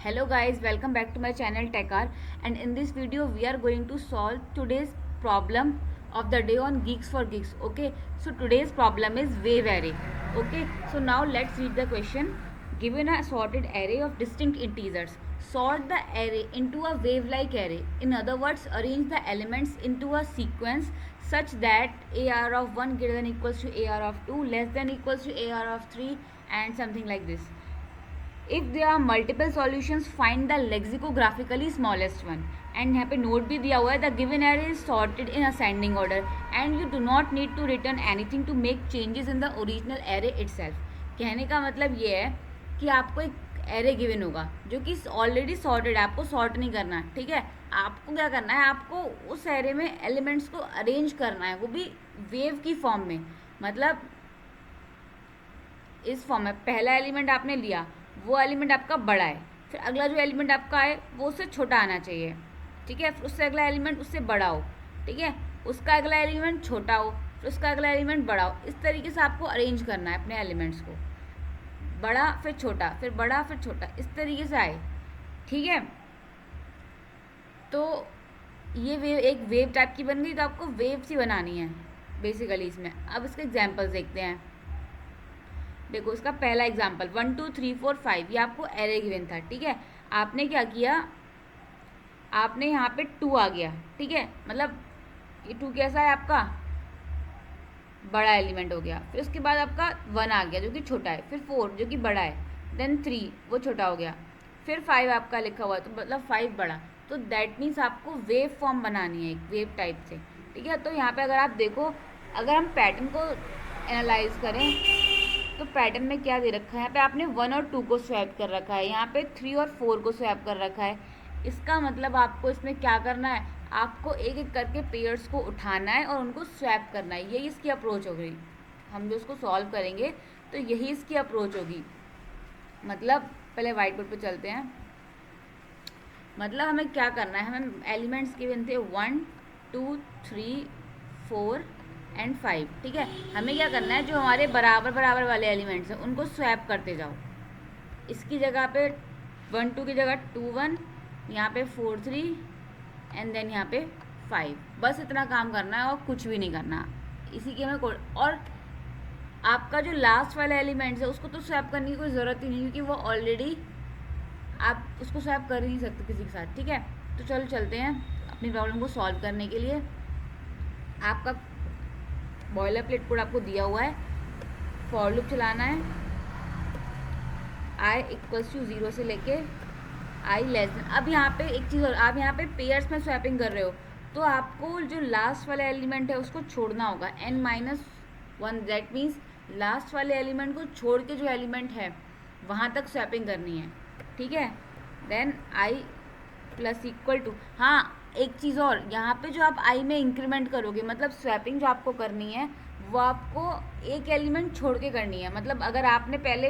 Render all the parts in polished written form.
Hello guys, welcome back to my channel Techar, and in this video we are going to solve today's problem of the day on Geeks for Geeks. Okay, so today's problem is wave array. Okay, so now let's read the question. Given a sorted array of distinct integers, sort the array into a wave-like array. In other words, arrange the elements into a sequence such that AR of 1 greater than equals to AR of 2 less than equals to AR of 3 and something like this. If there are multiple solutions, find the lexicographically smallest one. And यहाँ पे note भी दिया हुआ है the given array is sorted in ascending order and you do not need to return anything to make changes in the original array itself. कहने का मतलब ये है कि आपको एक एरे गिवन होगा जो कि ऑलरेडी सॉर्टेड है, आपको सॉर्ट नहीं करना, ठीक है. आपको क्या करना है, आपको उस एरे में एलिमेंट्स को अरेंज करना है, वो भी वेव की फॉर्म में. मतलब इस फॉर्म में पहला एलिमेंट आपने लिया, वो एलिमेंट आपका बड़ा है, फिर अगला जो एलिमेंट आपका है वो उससे छोटा आना चाहिए, ठीक है. फिर उससे अगला एलिमेंट उससे बड़ा हो, ठीक है. उसका अगला एलिमेंट छोटा हो, फिर उसका अगला एलिमेंट बड़ा हो. इस तरीके से आपको अरेंज करना है अपने एलिमेंट्स को, बड़ा फिर छोटा फिर बड़ा फिर छोटा, इस तरीके से आए, ठीक है. तो ये वेव एक वेव टाइप की बन गई, तो आपको वेव सी बनानी है बेसिकली इसमें. अब इसके एग्जाम्पल्स देखते हैं. देखो इसका पहला एग्जाम्पल 1 2 3 4 5, ये आपको एरे गिवन था, ठीक है. आपने क्या किया, आपने यहाँ पे 2 आ गया, ठीक है. मतलब ये 2 कैसा है, आपका बड़ा एलिमेंट हो गया. फिर उसके बाद आपका 1 आ गया जो कि छोटा है, फिर 4 जो कि बड़ा है, देन 3 वो छोटा हो गया, फिर 5 आपका लिखा हुआ है, तो मतलब 5 बड़ा. तो दैट मीन्स आपको वेव फॉर्म बनानी है एक वेव टाइप से, ठीक है. तो यहाँ पे अगर आप देखो, अगर हम पैटर्न को एनालाइज करें तो पैटर्न में क्या दे रखा है, यहाँ पे आपने 1 और 2 को स्वैप कर रखा है, यहाँ पे 3 और 4 को स्वैप कर रखा है. इसका मतलब आपको इसमें क्या करना है, आपको एक एक करके पेयर्स को उठाना है और उनको स्वैप करना है. यही इसकी अप्रोच होगी. हम जो उसको सॉल्व करेंगे तो यही इसकी अप्रोच होगी. मतलब पहले वाइट बोर्ड पे चलते हैं. मतलब हमें क्या करना है, हमें एलिमेंट्स के बनते हैं 1 2 3 4 एंड 5, ठीक है. हमें क्या करना है, जो हमारे बराबर बराबर वाले एलिमेंट्स हैं उनको स्वैप करते जाओ. इसकी जगह पे 1 2 की जगह 2 1, यहाँ पे 4 3 एंड देन यहाँ पे 5. बस इतना काम करना है और कुछ भी नहीं करना. इसी के हमें और आपका जो लास्ट वाला एलिमेंट्स है उसको तो स्वैप करने की कोई ज़रूरत ही नहीं, क्योंकि वो ऑलरेडी आप उसको स्वैप कर ही नहीं सकते किसी के साथ, ठीक है. तो चलो चलते हैं अपनी प्रॉब्लम को सॉल्व करने के लिए. आपका बॉयलर प्लेट कोड आपको दिया हुआ है. फॉर लूप चलाना है, i इक्वल्स टू 0 से लेके i लेस देन. अब यहाँ पे एक चीज़ और, आप यहाँ पे पेयर्स में स्वैपिंग कर रहे हो तो आपको जो लास्ट वाला एलिमेंट है उसको छोड़ना होगा n-1. दैट मीन्स लास्ट वाले एलिमेंट को छोड़ के जो एलिमेंट है वहाँ तक स्वैपिंग करनी है, ठीक है. Then i plus equal to, हाँ एक चीज़ और, यहाँ पे जो आप i में इंक्रीमेंट करोगे, मतलब स्वैपिंग जो आपको करनी है वो आपको एक एलिमेंट छोड़ के करनी है. मतलब अगर आपने पहले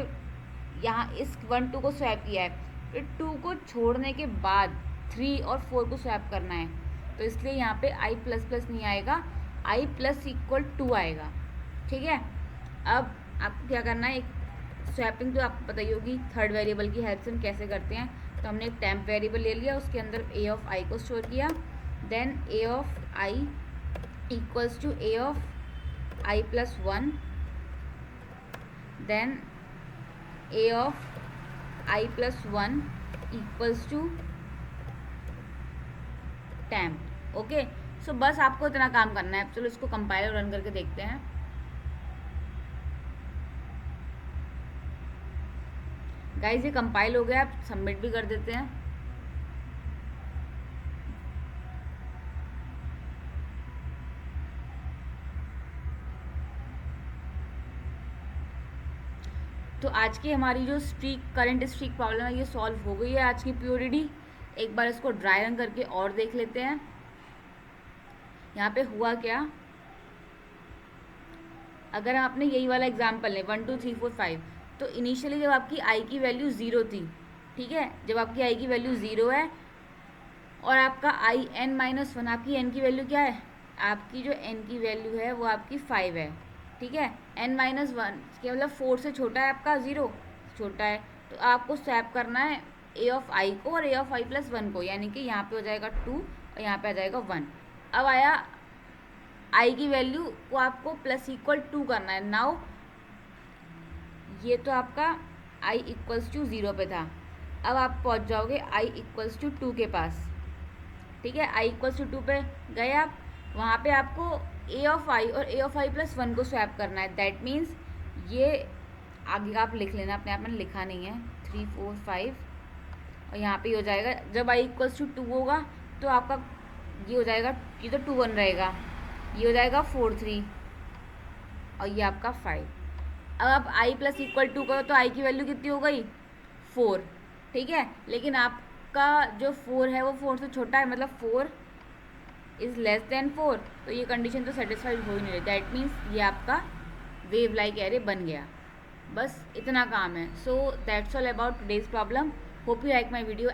यहाँ इस 1 2 को स्वैप किया है, फिर 2 को छोड़ने के बाद 3 और 4 को स्वैप करना है, तो इसलिए यहाँ पे i प्लस प्लस नहीं आएगा, i प्लस इक्वल 2 आएगा, ठीक है. अब आपको क्या करना है, एक स्वैपिंग तो आपको पता ही होगी थर्ड वेरिएबल की हेल्प से हम कैसे करते हैं. तो हमने एक टेम्प वेरिएबल ले लिया, उसके अंदर a ऑफ i को स्टोर किया, then a of i equals to a of i plus 1, then a of i plus 1 equals to temp. Okay, so बस आपको इतना काम करना है. चलो इसको कंपाइलर रन करके देखते हैं. गाइस ये कंपाइल हो गया, आप सबमिट भी कर देते हैं. तो आज की हमारी जो करंट स्ट्रीक प्रॉब्लम है ये सॉल्व हो गई है आज की पीओडीडी. एक बार इसको ड्राई रन करके और देख लेते हैं. यहाँ पे हुआ क्या, अगर आपने यही वाला एग्जाम्पल है 1 2 3 4 5, तो इनिशियली जब आपकी i की वैल्यू 0 थी, ठीक है, जब आपकी i की वैल्यू 0 है और आपका i n-1, आपकी n की वैल्यू क्या है, आपकी जो n की वैल्यू है वो आपकी 5 है, ठीक है. n-1 के मतलब 4 से छोटा है आपका 0, छोटा है, तो आपको स्वैप करना है ए ऑफ आई को और ए ऑफ आई प्लस 1 को, यानी कि यहाँ पे हो जाएगा 2 और यहाँ पे आ जाएगा 1। अब आया आई की वैल्यू को आपको प्लस इक्वल 2 करना है। नाउ ये तो आपका आई इक्वल्स टू 0 पे था, अब आप पहुँच जाओगे आई इक्वल्स टू 2 के पास। ठीक है, आई इक्वल्स टू 2 पे गए आप, वहाँ पे आपको ए ऑफ आई और ए ऑफ आई प्लस 1 को स्वैप करना है। दैट मीन्स ये आगे का आप लिख लेना, अपने आप मैंने लिखा नहीं है, 3 4 5 और यहाँ पे हो जाएगा जब आई इक्वल्स टू 2 होगा तो आपका ये हो जाएगा, ये तो 2 1 रहेगा, ये हो जाएगा 4 3 और ये आपका 5। अब आप आई प्लस इक्वल 2 करो तो आई की वैल्यू कितनी हो गई 4। ठीक है, लेकिन आपका जो 4 है वो 4 से छोटा है, मतलब 4 इज़ लेस देन 4, तो ये कंडीशन तो सेटिस्फाइड हो ही नहीं रही। दैट मीन्स ये आपका वेव लाइक एरे बन गया। बस इतना काम है। So that's all about today's problem. Hope you like my video.